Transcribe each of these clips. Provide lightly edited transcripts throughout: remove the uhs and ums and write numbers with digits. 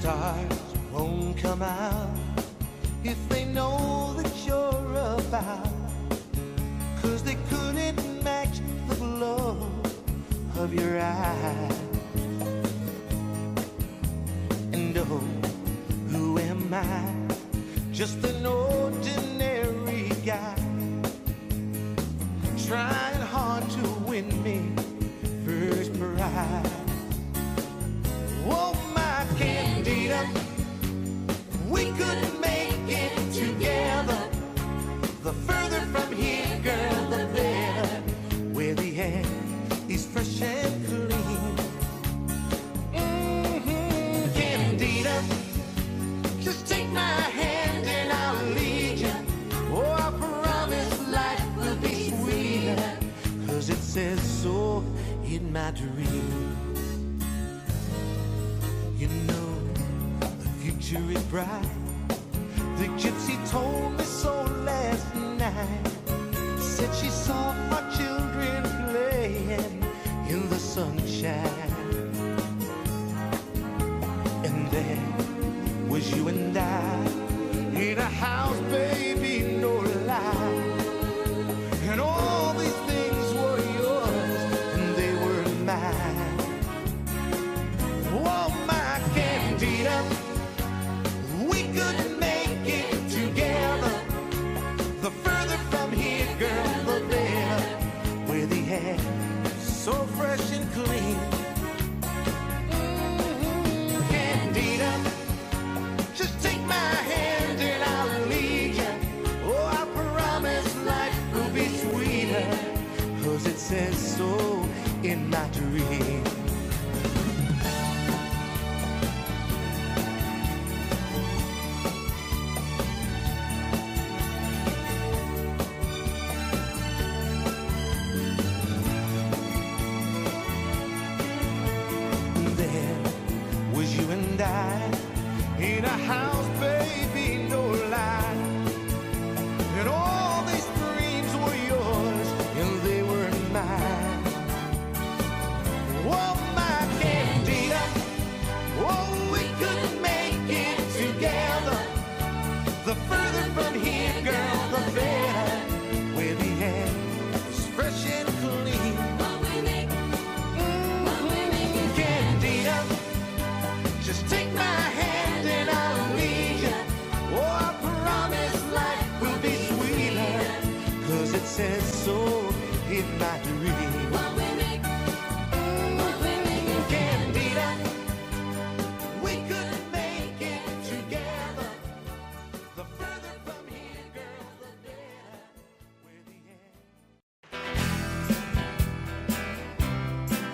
stars won't come out if they know that you're about, 'cause they couldn't match the glow of your eyes. And oh, who am I? Just an ordinary guy, trying hard to win me first prize. Oh, my Candida, we could make it together. The further from here, girl, the better. Where the air is fresh and clean. Candida, just take my hand and I'll lead you. Oh, I promise life will be sweeter, 'cause it says so in my dream. You know, the future is bright. The gypsy told me so last night. Said she saw our children playing in the sunshine. And there was you and I in a house, baby, no lie. And all these things were yours and they were mine. Oh, my Candida, we could make it together. The further from here, girl, the better. Where the air is so fresh and clean. Candida, just take my hand and I'll lead you. Oh, I promise life will be sweeter, 'cause it says so in my dream. died in a house, baby, no lie. And all these dreams were yours, and they were mine. Oh, my Candida, oh, we could make it together. The further from here, girl, the better. Where the air is fresh and clean. Candida, just take my hand and I'll lead you. Oh, I promise life will be sweeter, 'cause it says so in my dream. Candida, we could make it together. The further from here, girl, the better. Where the air.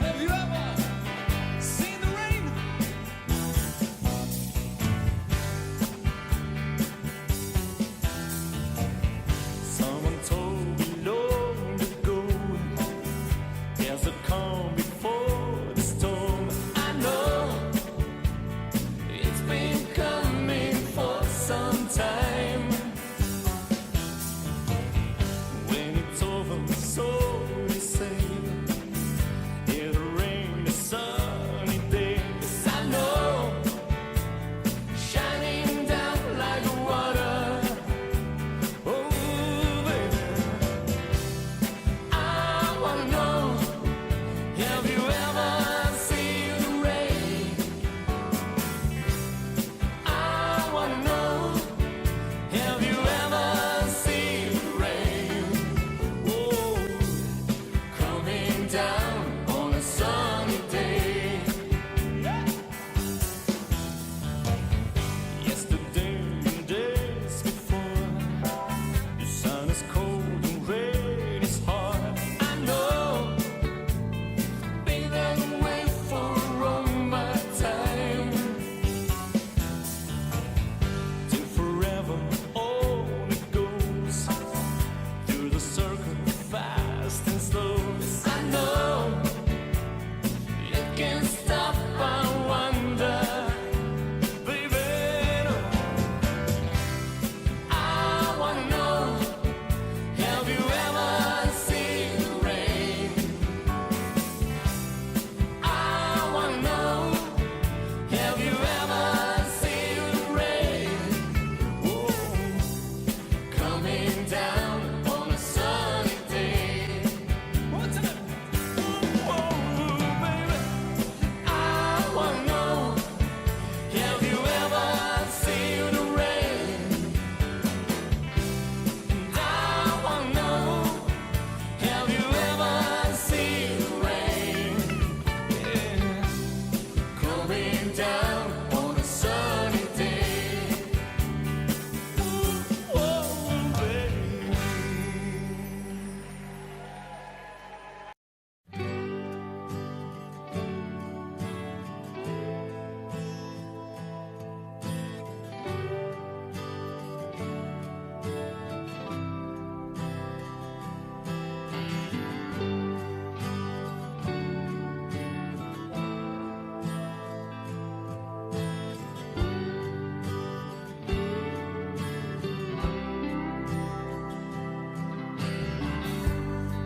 Have you ever seen the rain? Someone told me long ago, there's a calm before the storm. I know it's been coming for some time. When it's over, so they say, it'll rain a sunny day. Yes, I know, shining down like water. Oh, baby, I wanna know, have you ever seen the rain? I wanna know, have you ever seen the rain? Oh, coming down on a sunny day. Yesterday and days before, the sun is cold and rain is hard. I know, baby, I've waited for all my time. Till forever on it goes, through the circle, fast and slow. Yes, I know, it can't stop, I wonder, baby, no. I wanna know, have you ever seen the rain? I wanna know, have you ever seen the rain? Oh, coming down on a sunny day. One time. Oh, baby, I wanna know, have you ever seen the rain? And I wanna know, have you ever seen the rain? Yeah, coming down on a sunny day. Oh, baby.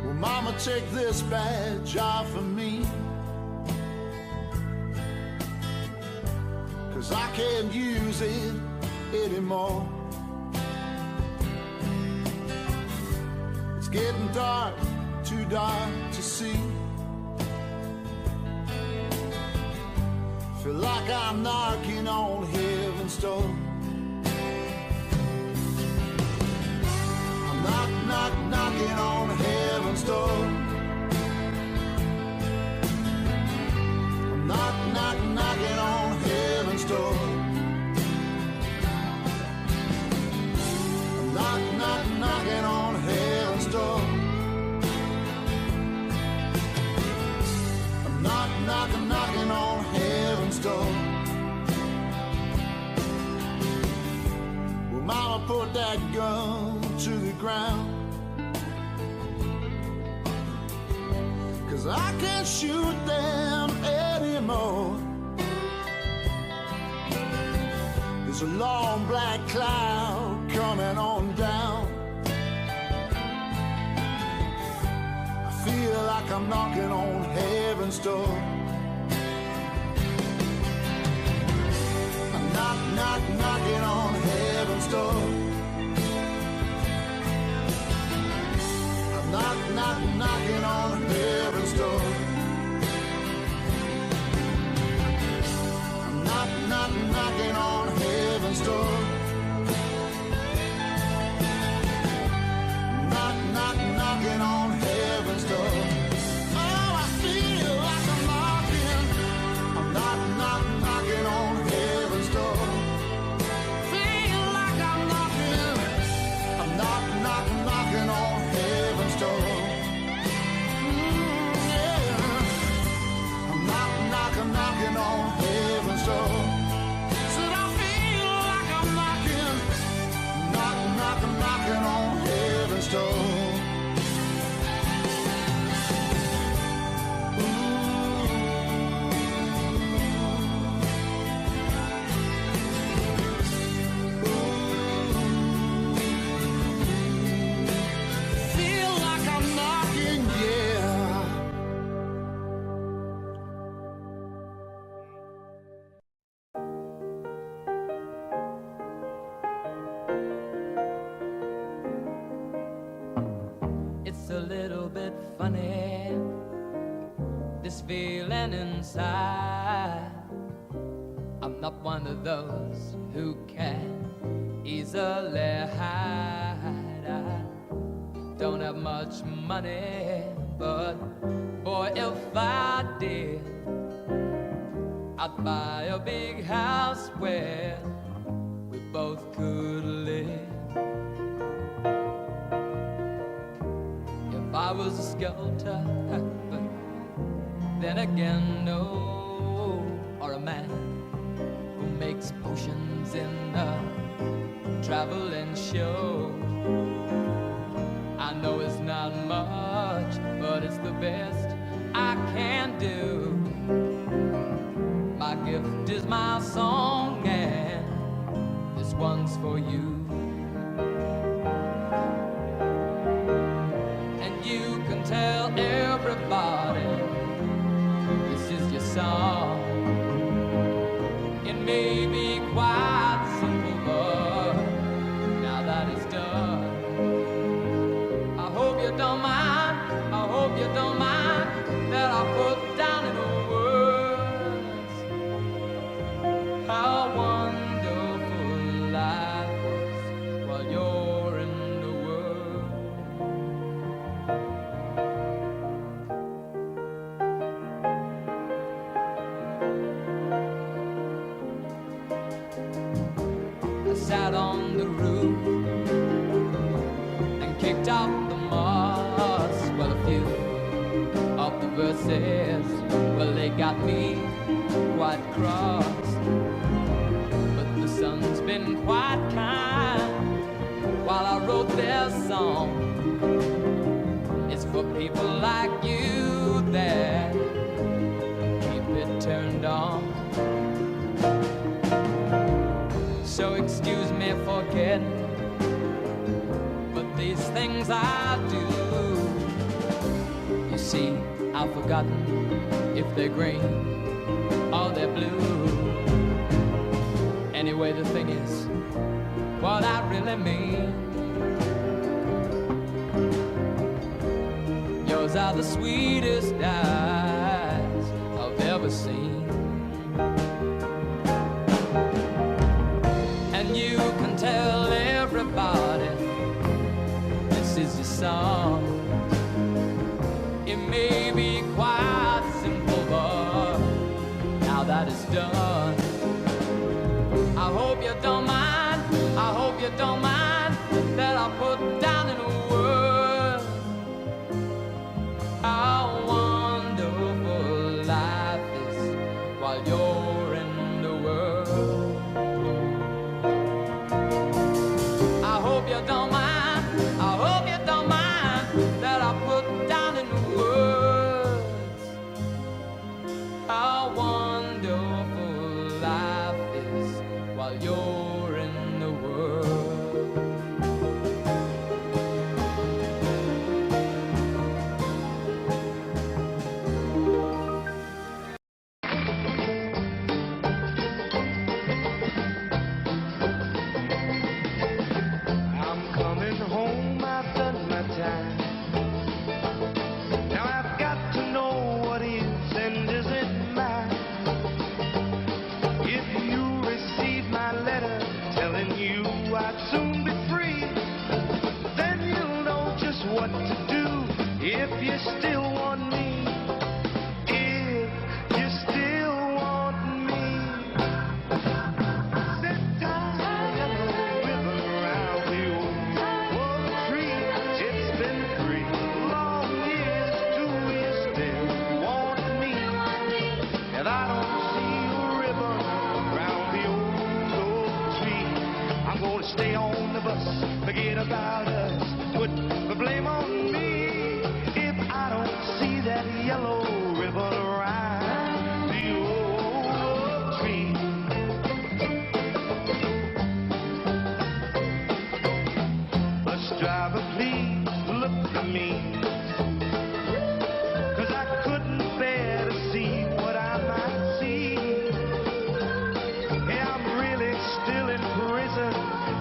Well, Mama, take this badge off of me, 'cause I can't use it anymore. It's getting dark, too dark to see. Feel like I'm knocking on heaven's door. I'm knocking on heaven's door. I'm knocking on heaven's door. I'm knocking on heaven's door. I'm knocking on heaven's door. Well, Mama, put that gun to the ground, 'cause I can't shoot them anymore. It's a long black cloud coming on down. I feel like I'm knocking on heaven's door. I'm knocking on heaven's door. I'm knocking on heaven's door. I'm knocking on heaven's door. Knocking on heaven's door. Oh, I feel like I'm knocking. I'm knocking on heaven's door. Feel like I'm knocking. I'm knocking on heaven's door. Yeah. I'm knocking on heaven's door. Said I feel like I'm knocking on heaven's door. It's a little bit funny, this feeling inside. I'm not one of those who can easily hide. I don't have much money, but boy, if I did, I'd buy a big house where we both could live. I was a sculptor, but then again, no, or a man who makes potions in a traveling show. I know it's not much, but it's the best I can do. My gift is my song, and this one's for you. You can tell everybody this is your song. It may be quite simple, but now that it's done, I hope you don't mind, I hope you don't mind that I put down in words how wonderful life was while you're in the world. Sat on the roof and kicked out the moss. Well, a few of the verses, well, they got me quite cross. But the sun's been quite kind while I wrote their song. It's for people like you that keep it turned on. So excuse me for getting, but these things I do, you see, I've forgotten if they're green or they're blue. Anyway, the thing is, what I really mean, yours are the sweetest eyes I've ever seen. You can tell everybody this is your song. It may be quite simple, but now that it's done, I hope you don't mind, I hope you don't mind that I put down in words how wonderful life is while you're in the world. I hope you don't mind, I hope you don't mind that I put down in words how wonderful life is while you're still want me. And I don't see a ribbon round the old tree. I'm gonna stay on the bus, forget about us, put the blame on me. If I don't see that yellow ribbon around the old tree. Bus driver, please look at me, 'cause I couldn't bear to see what I might see. Yeah, I'm really still in prison,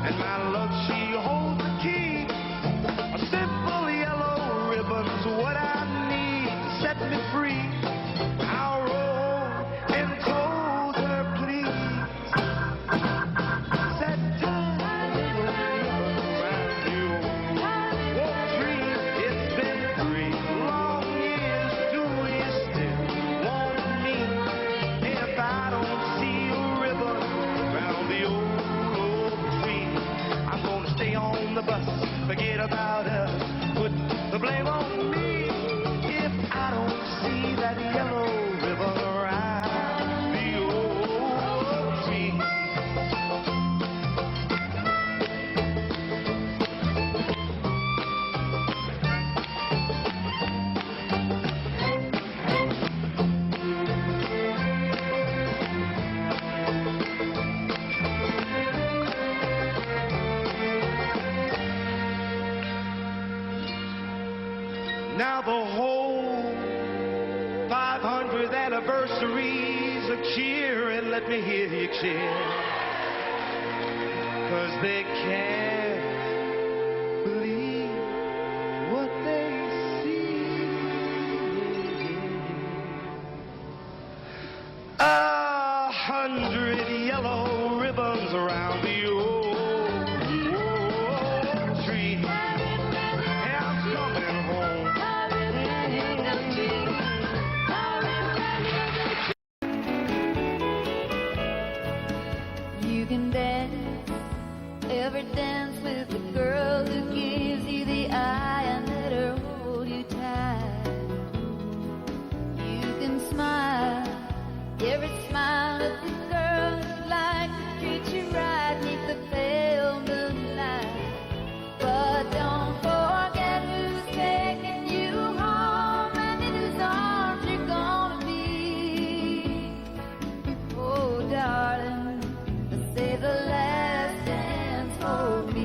and my love, she holds the key. A simple yellow ribbon's what I need to set me free. I'll roll and told her, please. Set that little ribbon around you. Oak tree, it's been 3 long years. Do you still want me? If I don't see a ribbon around the old tree, I'm gonna stay on the bus, forget about us, put the blame on me. If I don't see that yellow ribbon around the old tree. Now the whole 500th anniversary's a cheer, and let me hear you cheer, 'cause they can't believe what they see. 100 yellow ribbons around the old tree. Yeah, I'm coming home. You can dance, every dance with the girl who gives you the eye and let her hold you tight. You can smile, every smile at the girl who'd like to treat you right neath the pale moonlight. But don't forget who's taking you home and in whose arms you're gonna be. Oh, darling, save the last dance for me.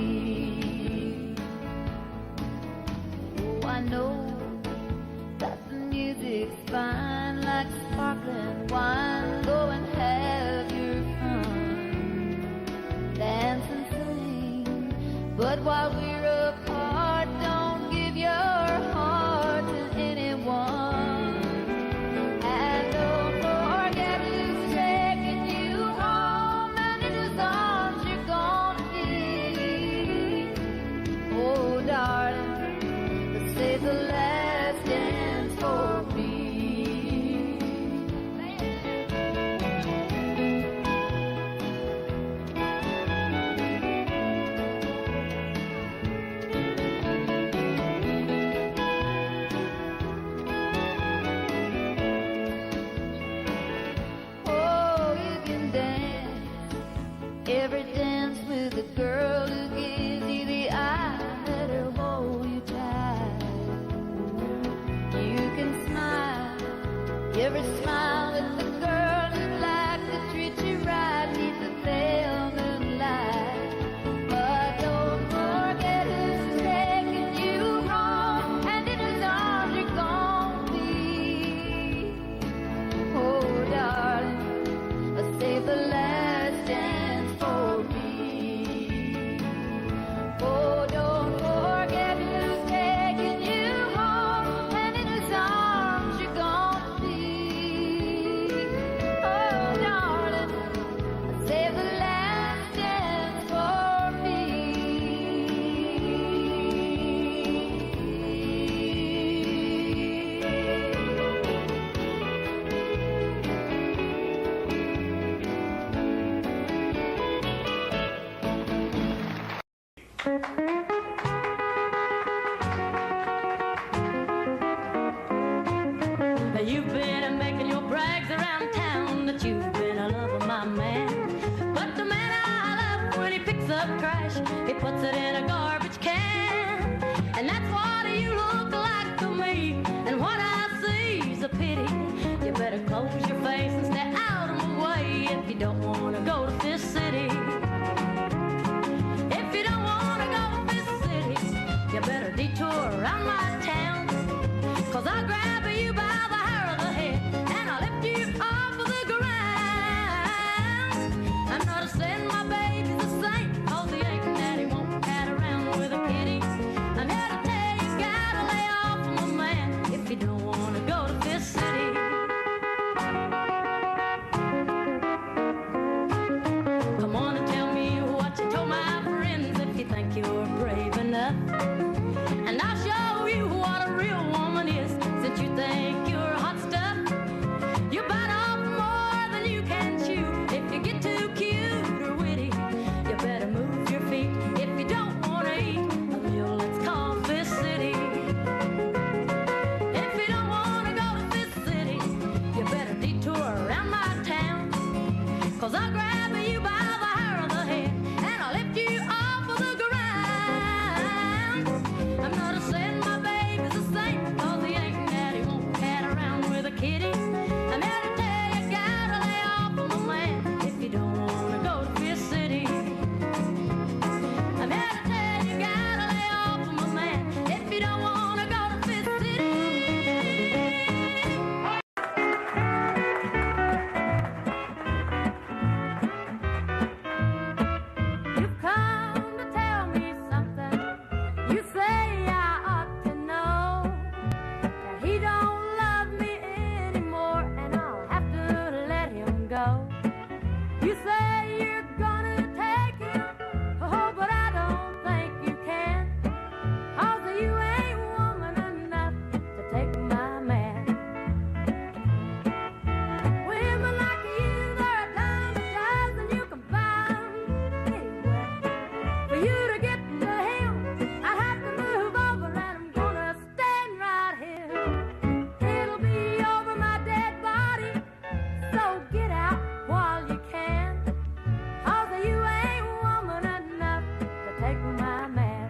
Oh, I know that the music's fine, like sparkling wine. Go and have your fun, dance and sing. But while we're apart, don't give your heart to anyone. And don't forget who's taking you home and in whose arms you're gonna be. Oh, darling, save the last dance for me. Oh, you can dance, every dance with a girl who gives you the eye, let her hold you tight. You can smile, every smile with the girl who'd like to treat you right neath the pale moonlight. But don't forget who's taking you home and in whose arms you're gonna be. Oh, darling, save the last dance for me. Oh, don't forget who's taking you home and in whose arms you're gonna be. up trash, he puts it in a garbage can. And that's what you look like to me. And what I see is a pity. You better close your face and stay out of my way if you don't want to go to Fish City. If you don't want to go to Fish City, you better detour around my town. 'Cause I'll grab you by the hair of the head and I'll lift you off of the ground. I'm not saying my baby's the same, 'cause he ain't that he won't cat around with a kitty. I'm here to tell you, gotta lay off of my man if you don't want to go to Fish City. Come on and tell me what you told my friends if you think you're brave enough. And I'll show you what a real woman is, since you think you're hot stuff. You bite off more than you can chew. If you get too cute or witty, you better move your feet if you don't want to eat a meal that's called Fish City. If you don't want to go to Fish City, you better detour around my town. 'Cause I'll grab you by the hair of the head and I'll lift you off of the ground. I'm not saying my baby's the same, 'cause he ain't that he won't cat around with a kitty. I'm here to tell you, gotta lay off of my man if you don't want to go to Fish City. I'm here to tell you, gotta lay off of my man if you don't want to go to Fish City. You've come to tell me something. You say I ought to know that he don't love me anymore, and I'll have to let him go. You say you're gonna take him, oh, but I don't think you can. 'Cause you ain't woman enough to take my man. Women like you, they're a dime a dozen, you can buy 'em anywhere. For you to get to him, I have to move over, and I'm gonna stand right here. It'll be over my dead body, so get out while you can. 'Cause you ain't woman enough to take my man.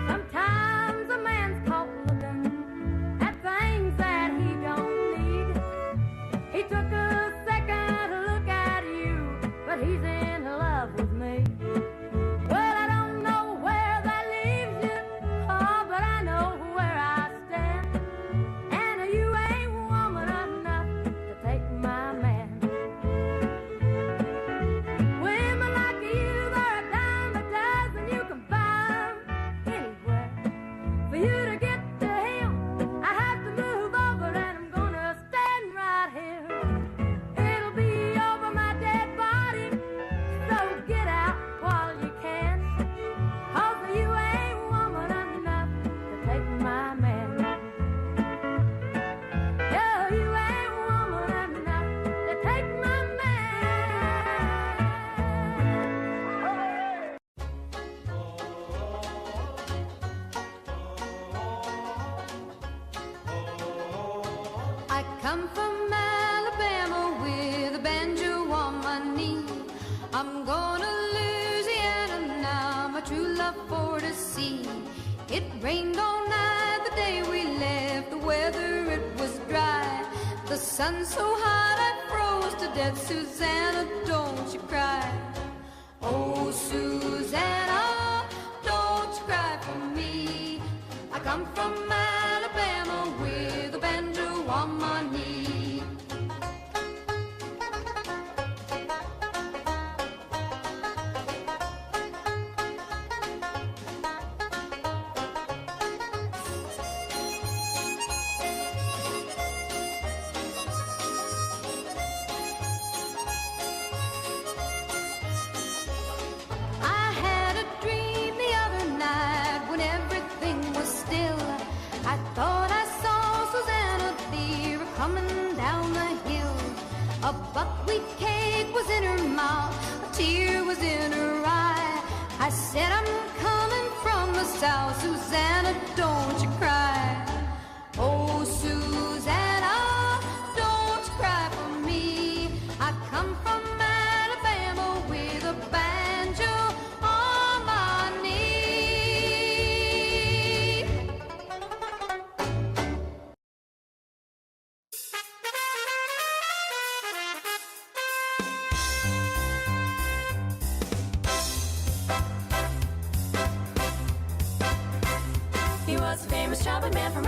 Sometimes a man's caught looking at things that he don't need. He took a second look at you, but he's in love with me. Well, I don't know where that leaves you, oh, but I know where I stand. And you ain't woman enough to take my man. Women like you, they're a dime a dozen, you can buy 'em anywhere. For you to get to him, I have to move over, and I'm gonna stand right here. It'll be over my dead body, so get out while you can. 'Cause you ain't woman enough to take my man. Yeah, you ain't woman enough to take my man. I come from Alabama with a banjo on my knee. I'm going to Louisiana now, my true love for to see. It rained all night the day we left, the weather it was dry. The sun so hot I froze to death. Susanna, don't you cry. Oh, Susanna, don't you cry for me. I come from Alabama with a banjo on my knee. I had a dream the other night when everything was still. I thought I saw Susanna there coming down the hill. A buckwheat cake was in her mouth, a tear was in her eye. I said, I'm coming from the south, Susanna, don't you cry. Oh, Susanna.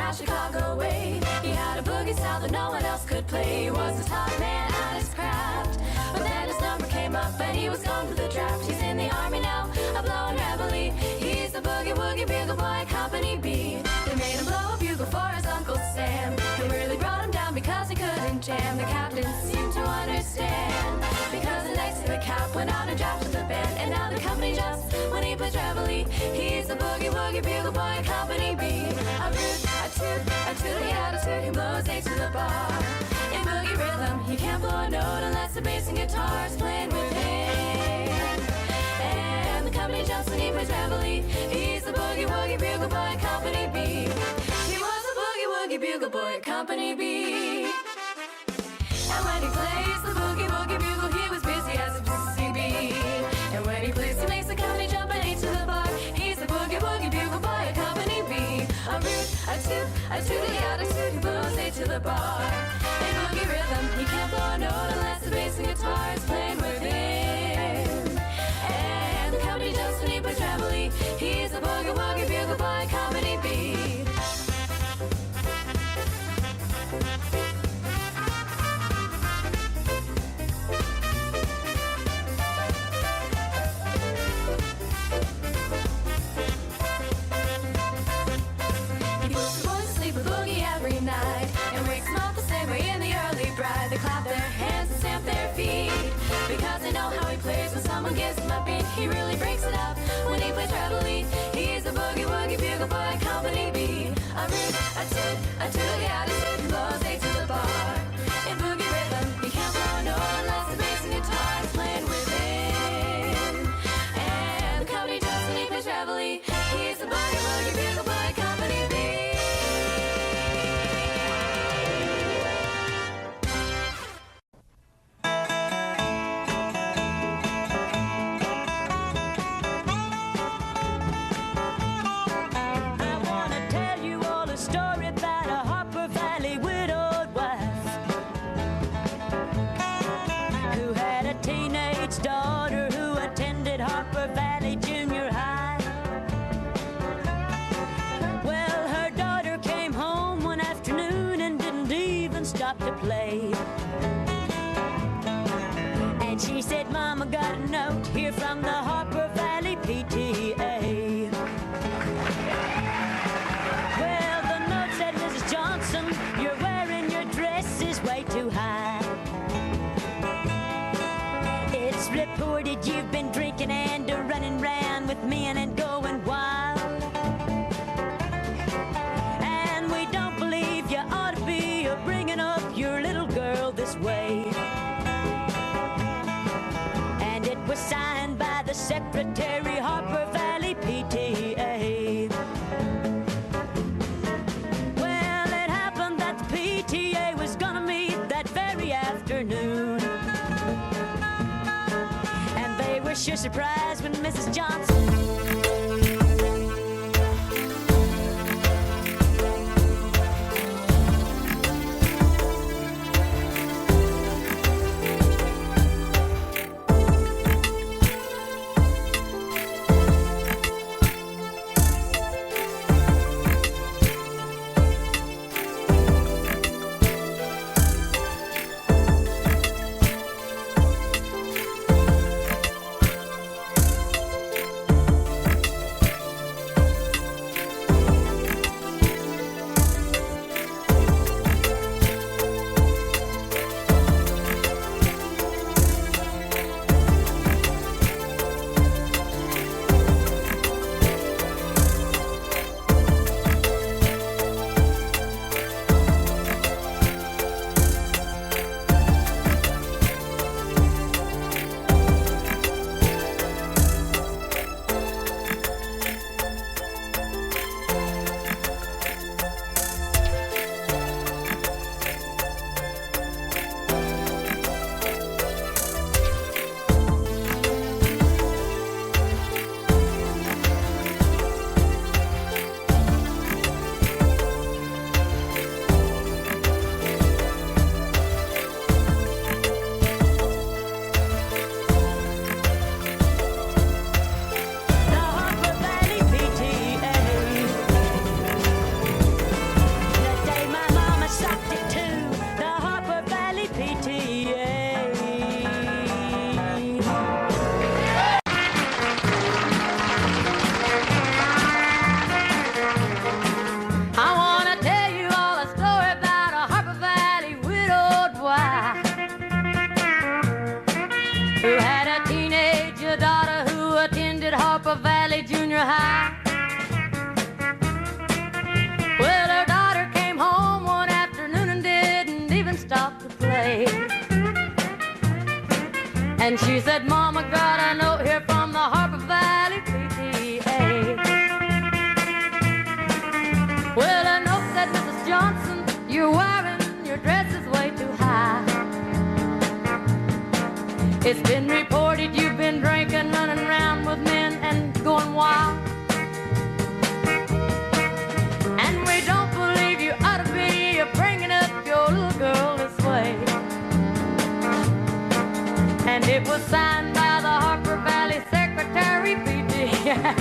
out Chicago way. He had a boogie style that no one else could play. He was the top man at his craft. But then his number came up and he was gone to the draft. He's in the army now, a blowing reveille. He's the boogie woogie bugle boy, Company B. They made him blow a bugle for his Uncle Sam. It really brought him down because he couldn't jam. The captain seemed to understand, because the next day the cap went out and drafted the band. And now the company jumps when he plays reveille. He's the boogie woogie bugle boy, Company B. A root, a toot, a tooty attitude. He blows A to the bar. In boogie rhythm, he can't blow a note unless the bass and guitar is playing with him. And the company jumps when he plays reveille. He's the boogie woogie bugle boy, Company B. He was a boogie woogie bugle boy, Company B. And when he plays the boogie woogie bugle, he was busy as a busy bee. And when he plays, he makes the company jump and A to the bar. He's the boogie woogie bugle boy, Company B. A root, a toot, a tooty attitude. He blows A to the bar. In boogie rhythm, he can't blow a note unless the bass and guitar is playing with him. And the company jumps when he plays reveille. He's the boogie woogie bugle boy, Company B. He puts the boys to sleep with boogie every night and wakes them up the same way in the early bride. They clap their hands and stamp their feet because they know how he plays when someone gives him a beat. He really breaks it up when he plays reveille. He's a boogie woogie bugle boy, Company B. A root, a toot, a tooty attitude. He blows A to the bar. In boogie rhythm, he can't blow a note unless the bass and guitar is playing with him. And the company jumps when he plays reveille. He's the boogie woogie bugle boy, Company B. I wanna tell you all a story about a Harper Valley widowed wife who had a teenage daughter who attended Harper Valley Junior High. Well, her daughter came home one afternoon and didn't even stop to play. And she said, Mama, got a note here from the Harper Valley PTA. Well, the note said, Mrs. Johnson, you're wearing your dress is way too high. It's reported you've been drinking and running round with men and going wild. And we don't believe you ought to be bringing up your little girl this way. And it was signed by the Secretary, Harper Valley PTA. Well, it happened that the PTA was gonna meet that very afternoon. And they were sure surprised when Mrs. Johnson Harper Valley Junior High. Well, her daughter came home one afternoon and didn't even stop to play. And she said, Mama, got a note here from the Harper Valley PTA. Well, a note said, Mrs. Johnson, you're wearing your dress is way too high. It's been reported you've been drinking, running around with men and going wild. And we don't believe you ought to be bringing up your little girl this way. And it was signed by the Harper Valley Secretary PTA.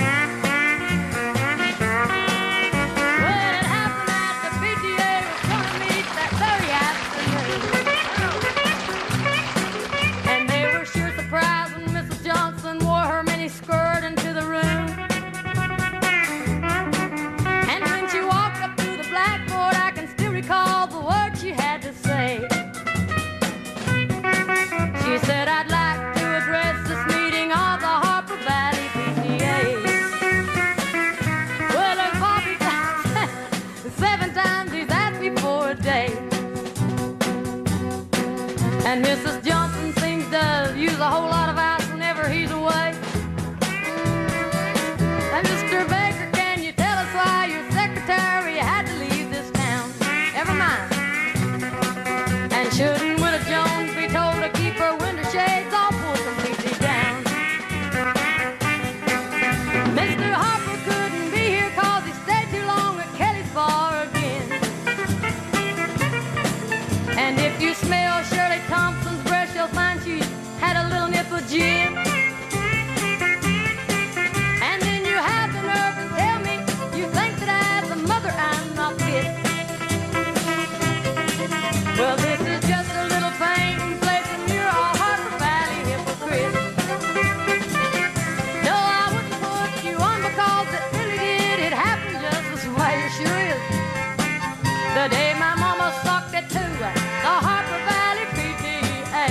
Well, it happened that the PTA was going to meet that very afternoon. And they were sure surprised when Mrs. Johnson wore her mini skirt into the room. And when she walked up to the blackboard, I can still recall the words she had to say. She said, I'd like to address this meeting of the Harper Valley PTA. Well, her coffee 7 times he's asked me for a day. And Mrs. Johnson seems to use a whole lot of ice whenever he's away. And Mr. Baker, can you tell us why your secretary had to leave this town? Never mind. And shouldn't Willa Jones be told to keep her window shades all pulled completely down? Mr. Harper couldn't be here cause he stayed too long at Kelly's bar again. And if you smell Shirley Thompson's breath, you'll find she had a little nip of gin. And then you have the nerve to tell me you think that as a mother I'm not fit. Well, this is just a little faint place and you're all Harper Valley hypocrite. No, I wouldn't put you on because it really did. It happened just this way, it sure is. The day my mama socked it to the Harper Valley PTA.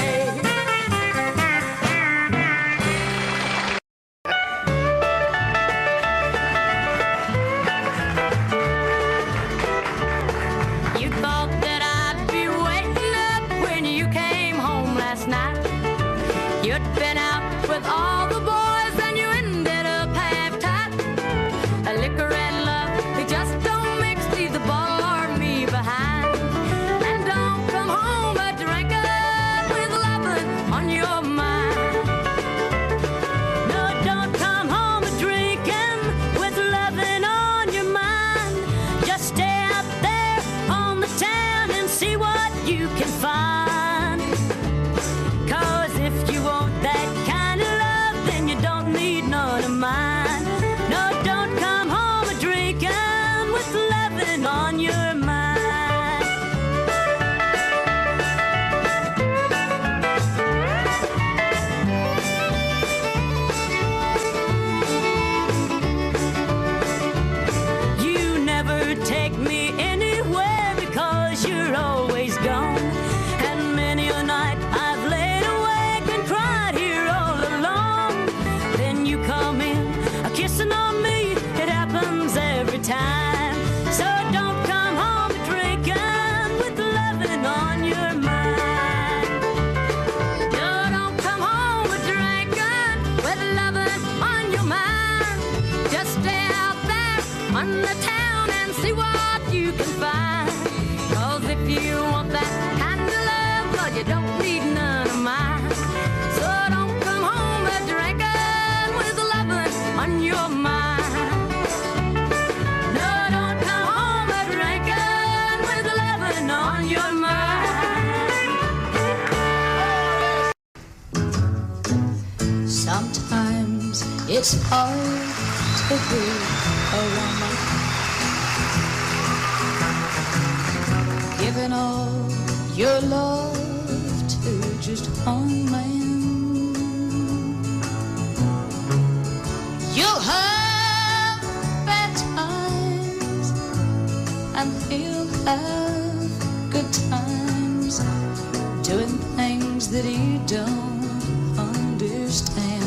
You thought that I'd be waiting up when you came home last night. You'd been out with all the boys and you ended up half-tight. Liquor and love, they just don't mix, leave the bottle or me behind. And don't come home a drinking with loving on your mind. No, don't come home a drinking with loving on your mind. Just stay out there on the town and see what you can find. Cause if you want that kind of love, then you don't need none of mine. No, don't come home a drinking with loving on your mind. You never take me anywhere because you're always gone. And many a night I've laid awake and cried here all alone. Then you come in, a kissing on me, it happens every time. So don't come home drinking with loving on your mind. No, don't come home drinking with loving on your mind. Just stay out there on the town and see what you can find. Cause if you want that kind of love, well, you don't need none of mine. So don't come home drinking with loving on your mind. No, don't come home drinking with loving on your mind. Sometimes it's hard to be a woman, giving all your love to just one man. You'll have bad times and he'll have good times, doing things that he don't understand.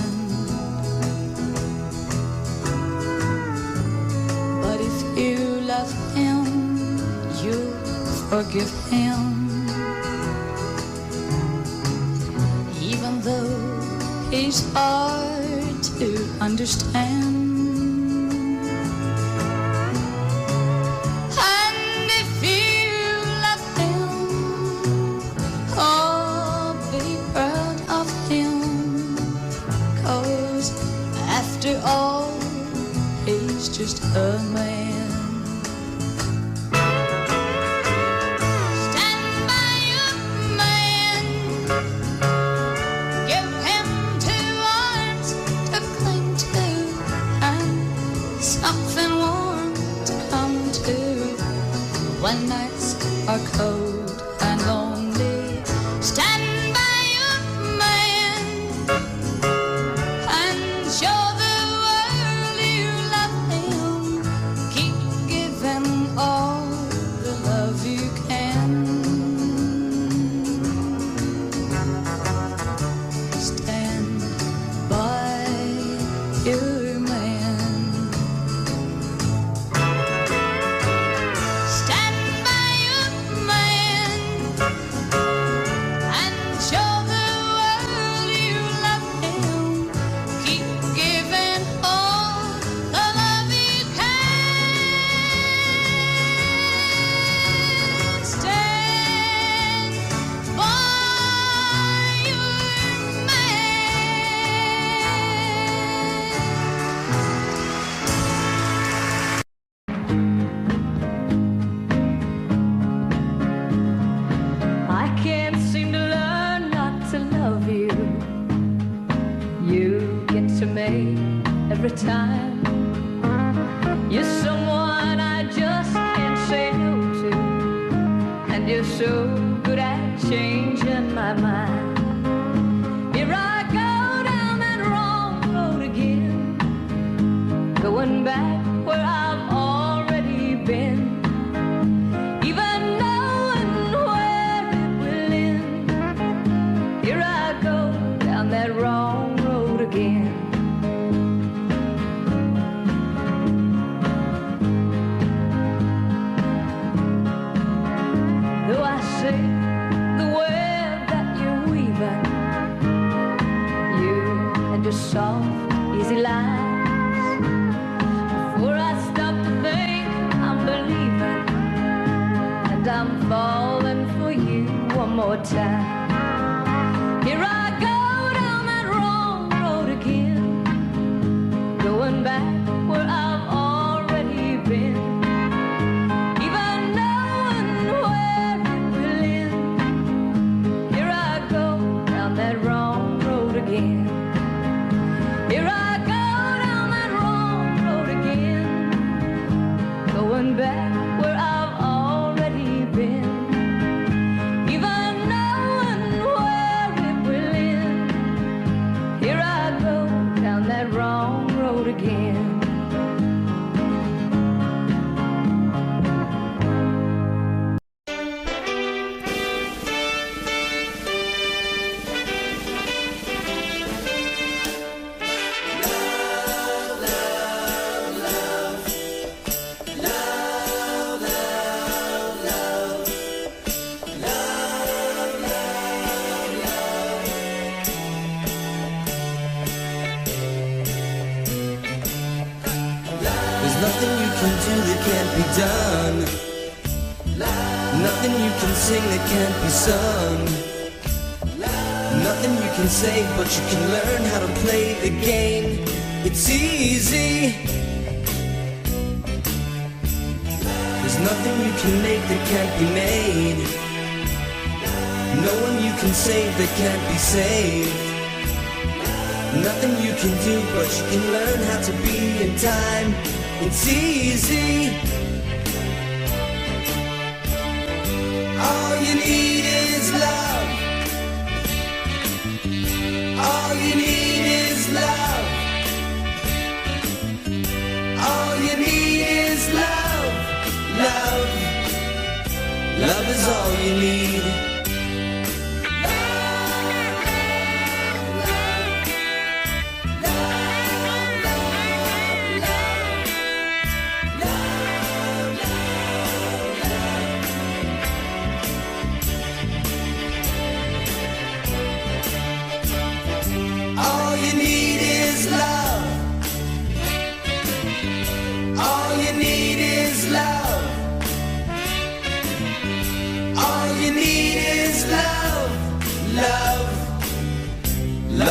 forgive him, even though he's hard to understand. And if you love him, oh, be proud of him, 'cause after all, he's just a man. When nights are cold and lonely, stand by your man and show the world you love him. Keep giving all the love you can. Stand by your every time. You're someone I just can't say no to, and you're so good at changing my mind. Here I go down that wrong road again, going back where I've already been, even knowing where it will end. Here I go down that wrong road again. The web that you're weaving, you and your soft, easy lies. Before I stop to think, I'm believing, and I'm falling for you one more time. Here I go down that wrong road again, going back where I've already been. Here I go down that wrong road again, going back where I've already been, even knowing where it will end. Here I go down that wrong road again. Nothing you can do that can't be done. Nothing you can sing that can't be sung. Nothing you can say, but you can learn how to play the game. It's easy. There's nothing you can make that can't be made. No one you can save that can't be saved. Nothing you can do, but you can learn how to be in time. It's easy. All you need is love. All you need is love. All you need is love. Love. Love is all you need.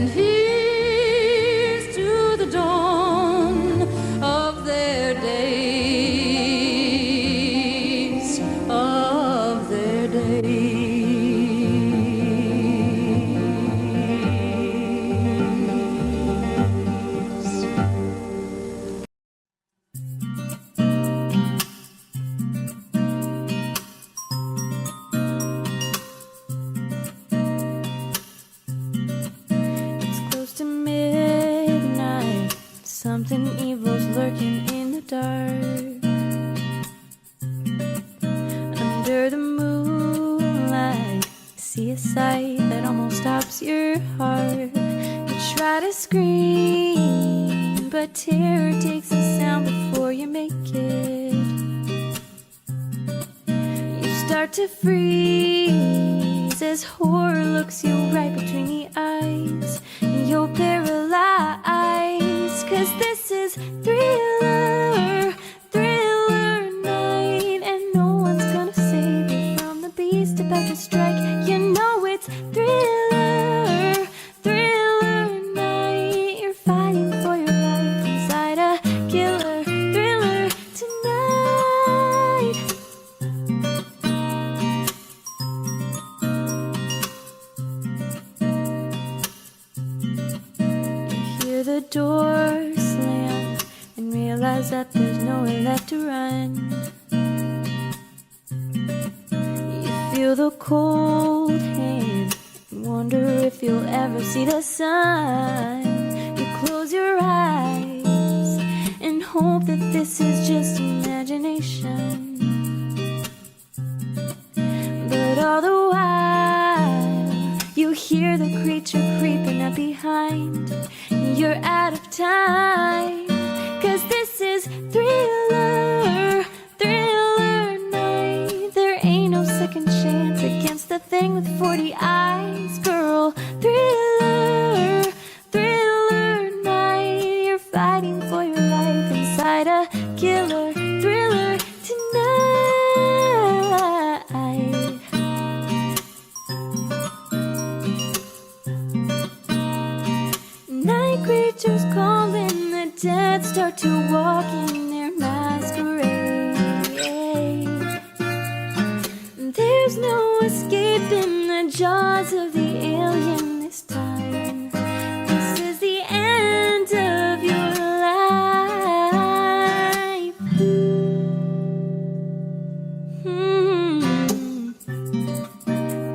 And here's to the dawn of their days, of their days. It's close to midnight. Something evil's lurking in the dark. Under the moonlight, see a sight that almost stops your heart. You try to scream, but terror takes the sound before you make it. You start to freeze as horror looks you right between the eyes. You're paralyzed, 'cause this is thriller, thriller night. And no one's gonna save you from the beast about to strike. You know it's thriller, thriller night. You're fighting for your life inside a killer thriller tonight. You hear the door slam and realize that there's nowhere left to run. You feel the cold hand and wonder if you'll ever see the sun. You close your eyes and hope that this is just imagination. But all the while, you hear the creature creeping up behind. You're out of time, 'cause this is thriller, thriller night. There ain't no second chance against the thing with 40 eyes. Girl, thriller, thriller night. You're fighting for your life inside a killer thriller tonight. Night creatures calling, the dead start to walk in their masquerade. There's no escaping the jaws of the alien this time. This is the end of your life.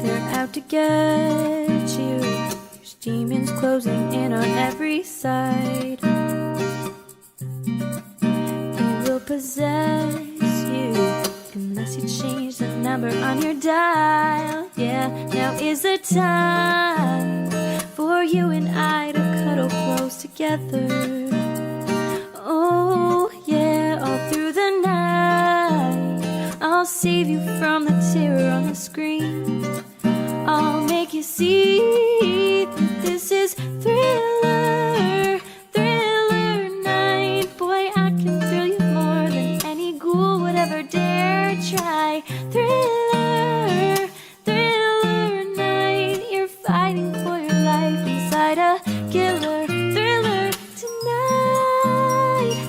They're out to get you. There's demons closing in on every side. They will possess you unless you change the number on your dial. Yeah, now is the time for you and I to cuddle close together. Oh yeah, all through the night I'll save you from the terror on the screen. I'll make you see that this is thriller, thriller night. Boy, I can thrill you more than any ghoul would ever dare try. Thriller, thriller night. You're fighting for your life inside a killer thriller tonight.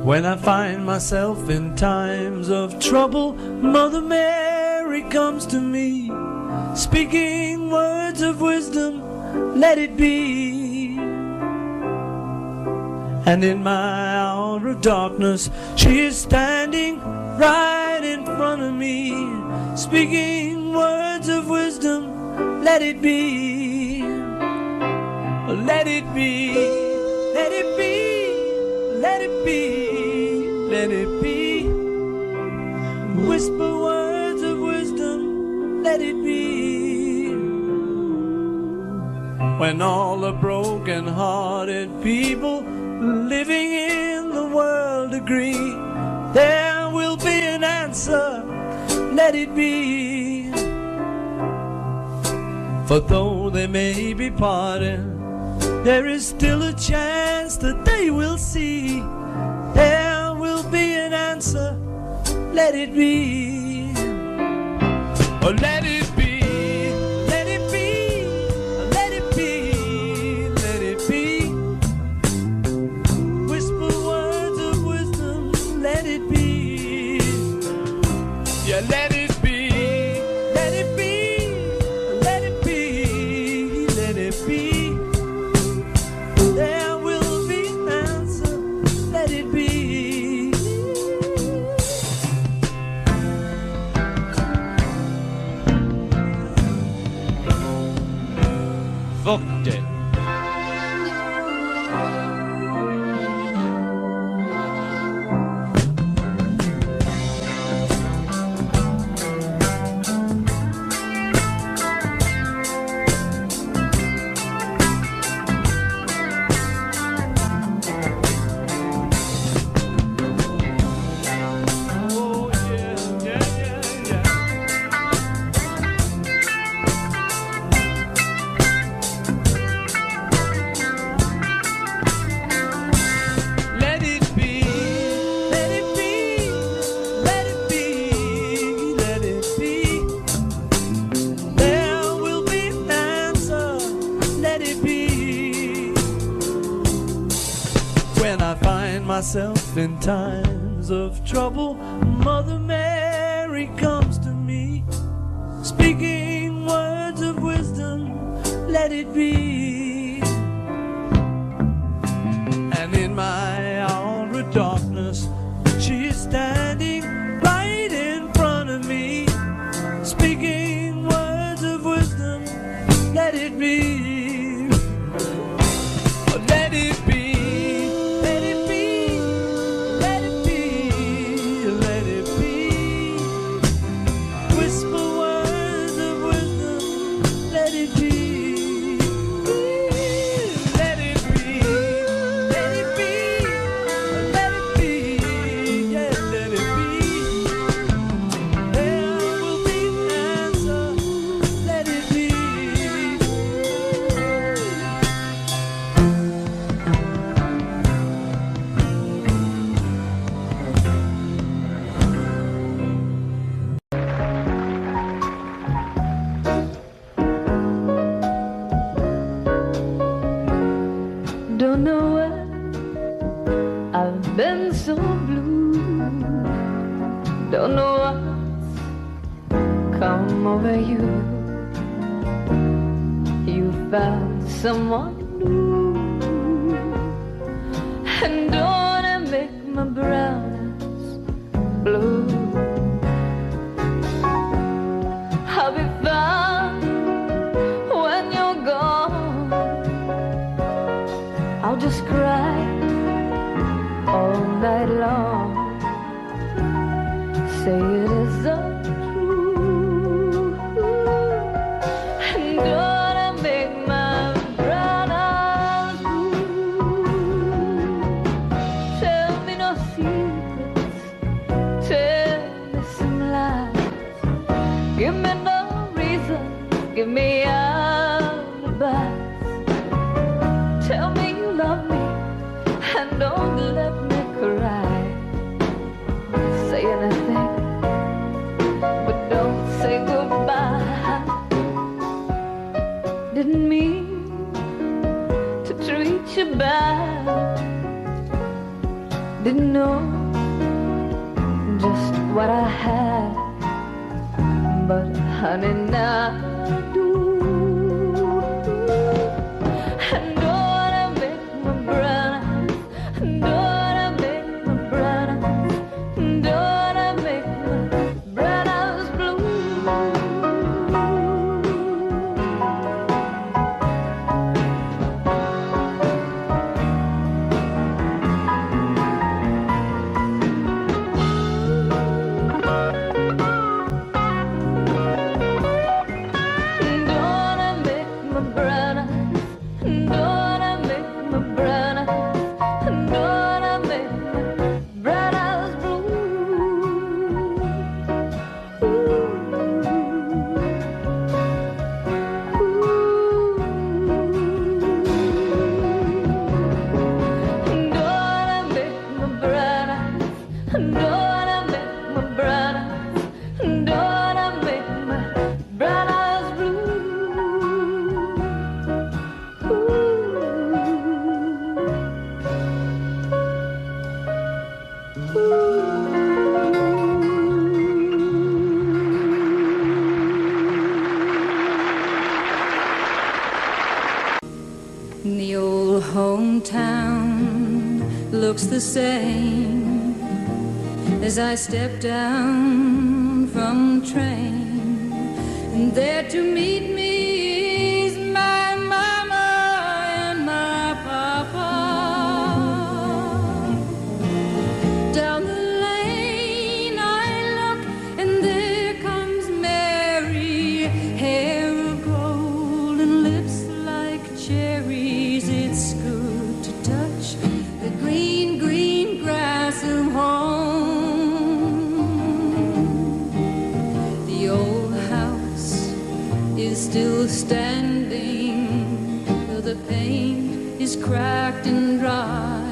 When I find myself in times of trouble, Mother Mary comes to me, speaking words of wisdom, let it be. And in my hour of darkness, she is standing right in front of me, speaking words of wisdom, let it be. Let it be, let it be, let it be, let it be. Whisper words of wisdom, let it be. when all the broken-hearted people living in the world agree there will be an answer, let it be. For though they may be parted, there is still a chance that they will see there will be an answer, let it be. Oh, let it be, let it be, let it be, let it be. Whisper words of wisdom, let it be. Yeah, let it be, let it be, let it be, let it be. There will be an answer, let it be. Fucked it. Oh yeah, yeah, yeah, yeah. Let it be, let it be, let it be, let it be. There will be an answer, let it be. When I find myself in times of trouble, Mother Mary comes to me, speaking words of wisdom, let it be. And in my hour of darkness, she is standing right in front of me, speaking words of wisdom, let it be. Oh, let it be, let it be, let it be, let it be. Whisper words of wisdom, let it be. Let it be, let it be, let it be, yeah, let it be. There will be an answer, let it be. Don't know why I've been so blue. Don't know what's come over you. You found someone new, and don't it make my brown eyes blue? I'll be fine when you're gone. I'll just cry all night long. Say it is untrue, and don't I make my brown eyes blue? Tell me no secrets, tell me some lies. Give me no reason, give me alibis. Tell me you love me and don't let me cry. Say anything, but don't say goodbye. Didn't mean to treat you bad. Didn't know just what I had, but honey now I do. And don't I make my brown eyes, don't I make my brown eyes, don't I make my brown eyes blue? hometown looks the same as I step down from the train, and there to meet me is my mama and my papa. Down the lane I look, and there comes Mary, hair of gold and lips like cherries. It's good to touch the green, green grass of home. The old house is still standing, though the paint is cracked and dry.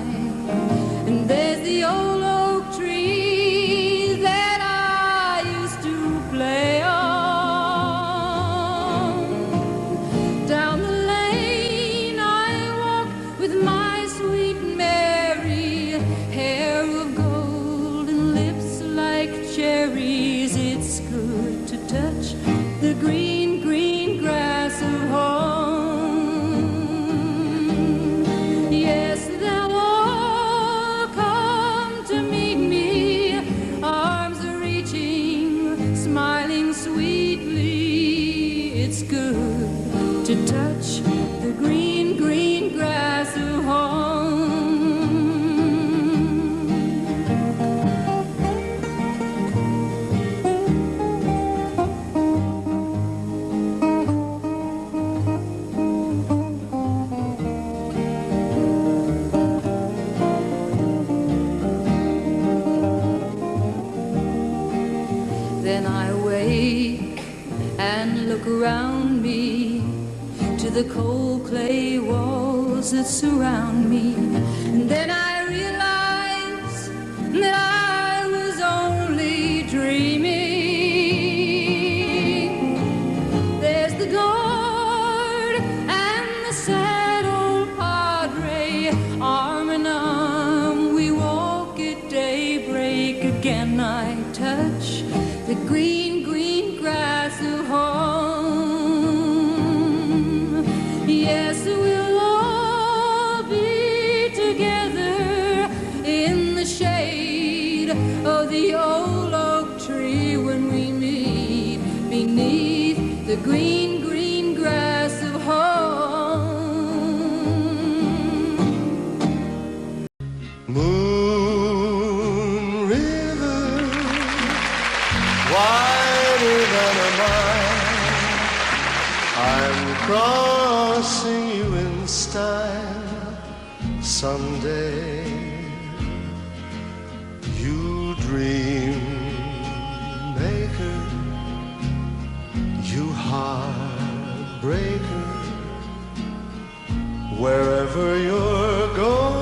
And there's the old oak tree that I used to play on. Down the lane I walk with my sweet Mary, hair of gold and lips like cherries. It's good to touch the green, green grass of home. Yes, they'll all come to meet me, arms are reaching, smiling sweetly. It's good to touch the green, green grass of home. Then I wake and look around me to the cold clay walls that surround me. And then I realize that I was only dreaming. There's the guard and the sad old padre, arm in arm we walk at daybreak. Again I touch the green, green grass of home. Yes, we'll all be together in the shade of the old oak tree when we meet beneath the green, green grass of home. Moon River, wider than a mile, I'm crossing you in style someday. You dream maker, you heartbreaker, wherever you're going,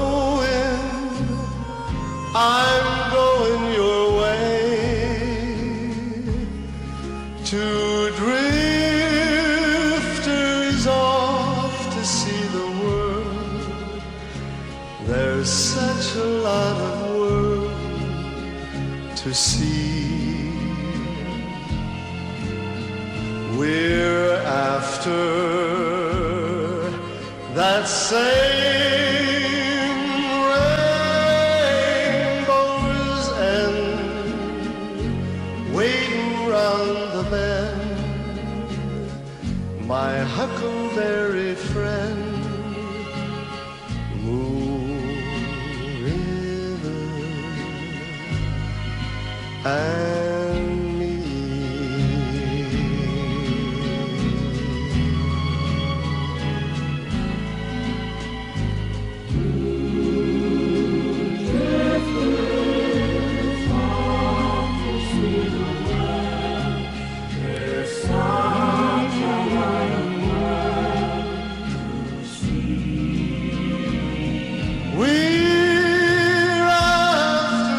I'm going your way. To drifters off to see the world, there's such a lot of world to see. We're after that same rainbow's end, waiting round the bend, my huckleberry friend, Moon River, and me. We're after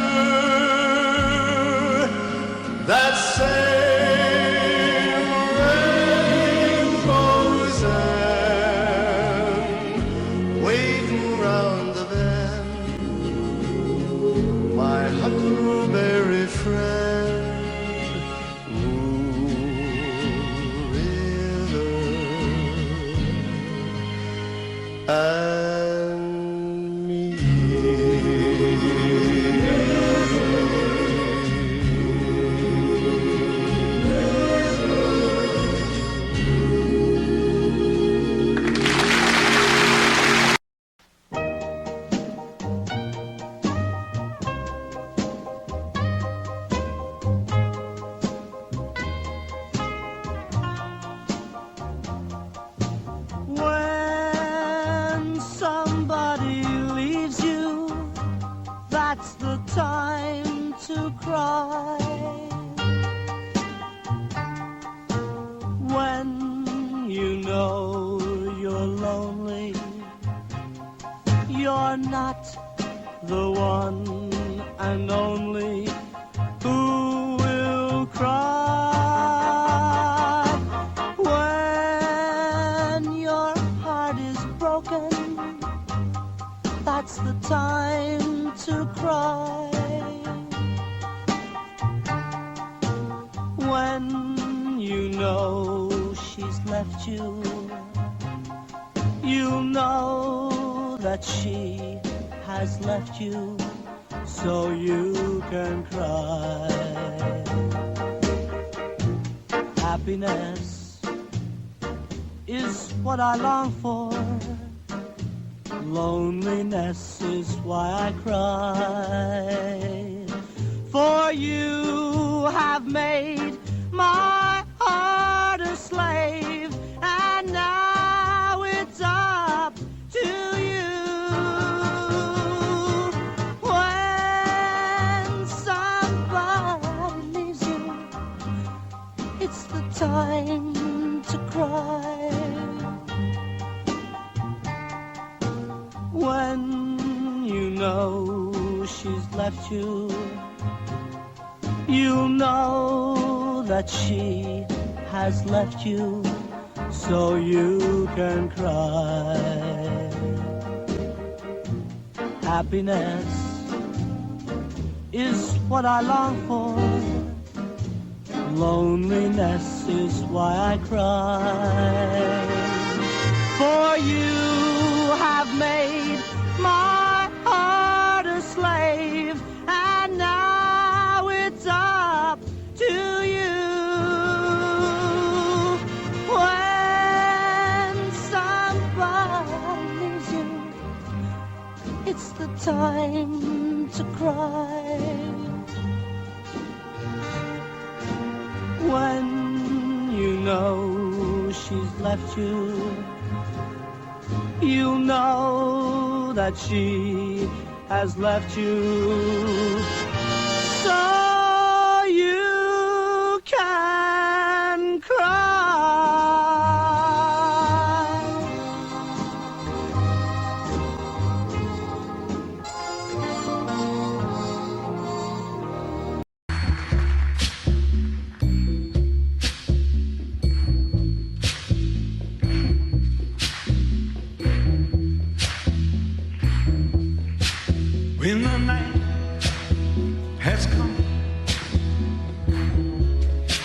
are not the one and only who will cry when your heart is broken. That's the time to cry. When you know she's left you, you know that she has left you, so you can cry. Happiness is what I long for. Loneliness is why I cry. For you have made my heart a slave, and now it's up to you. When somebody leaves you, it's the time to cry. When you know she's left you, you know that she has left you, so you can cry. Happiness is what I long for. Loneliness is why I cry. For you have made my heart a slave, and now it's up to you. When somebody leaves you, it's the time to cry. When you know she's left you, you know that she has left you, so you can cry. When the night has come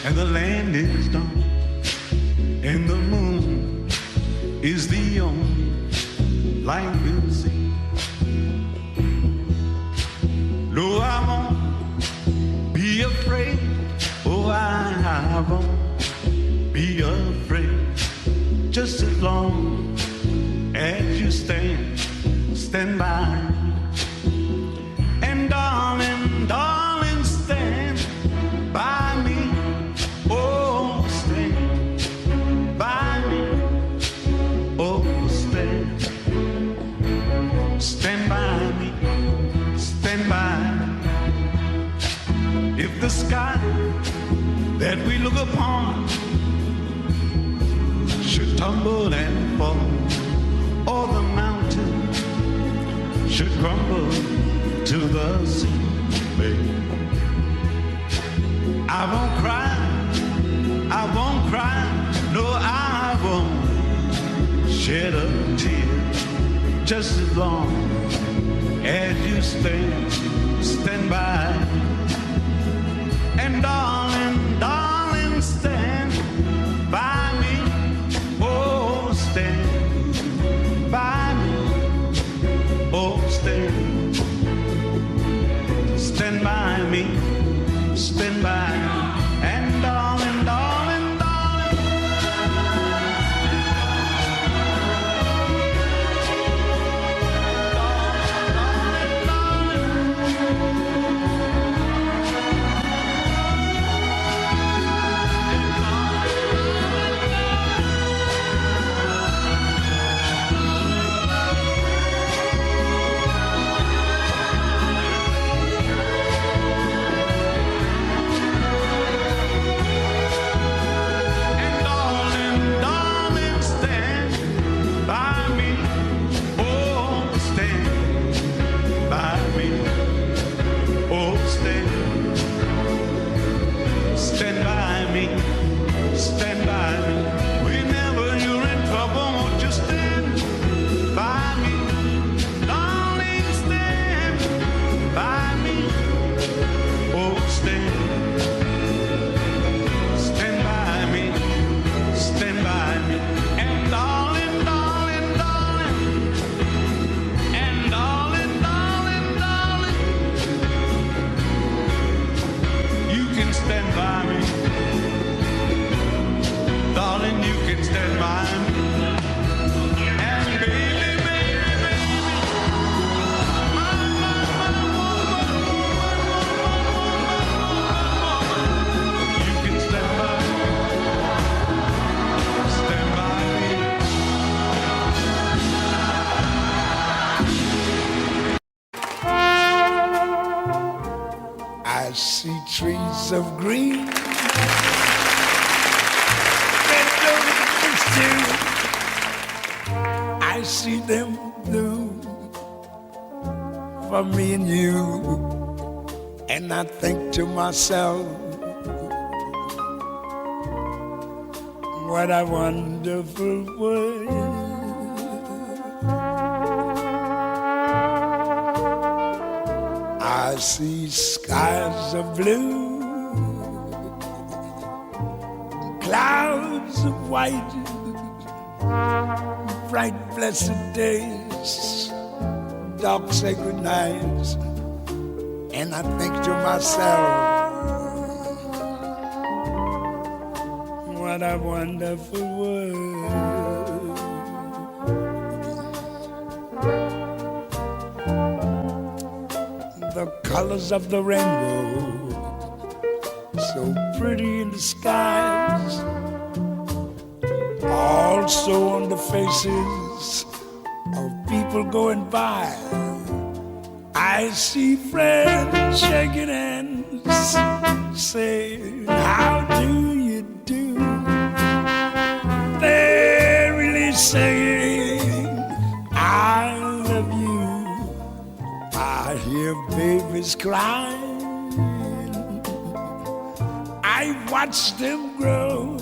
and the land is dark and the moon is the only light we'll see, no, I won't be afraid. Oh, I won't be afraid. Just as long as you stand by. And darling, darling, stand by me. Oh, stand by me. Oh, stand by me. Stand by me. If the sky that we look upon should tumble and fall, or the mountain should crumble to the sea, baby, I won't cry, no, I won't shed a tear, just as long as you stand by. And darling, darling, stand by me. Oh, stand by me. Oh, stand by me. Stand by me. And darling, darling, darling, I see trees of green, red roses too. I see them bloom for me and you. And I think to myself, what a wonderful world. I see skies of blue, clouds of white, bright blessed days, dark sacred nights. And I think to myself, what a wonderful world. The colors of the rainbow, so pretty in the skies, also on the faces of people going by. I see friends shaking hands, saying, how do you do? They're really saying, I love you. I hear babies crying. I watch them grow.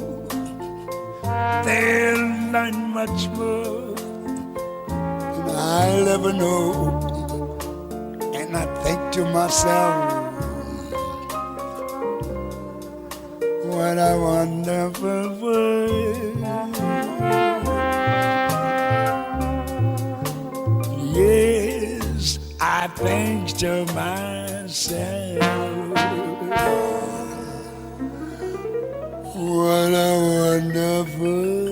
They'll learn much more than I'll ever know. And I think to myself, what a wonderful world. Yes, I think to myself, what a wonderful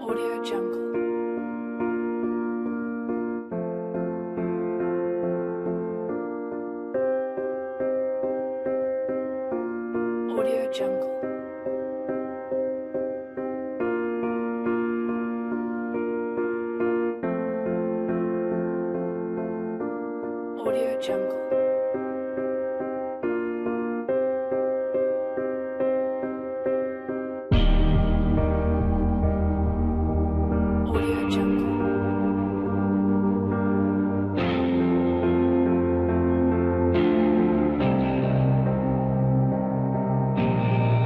Audio Jungle. Audio Jungle. Audio Jungle. Audio Jungle.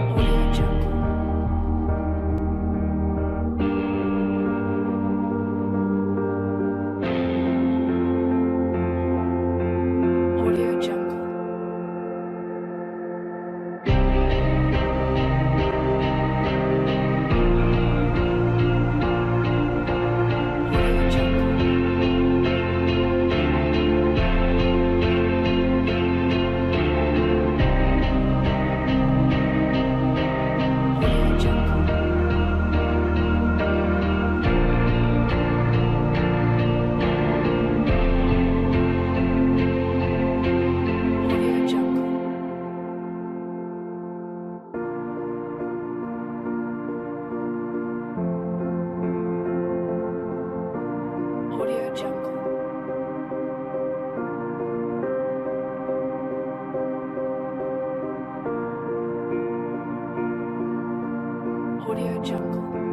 Audio Jungle. Audio Jungle. Audio Jungle. Audio Jungle. Audio Jungle. Audio Jungle. Audio Jungle.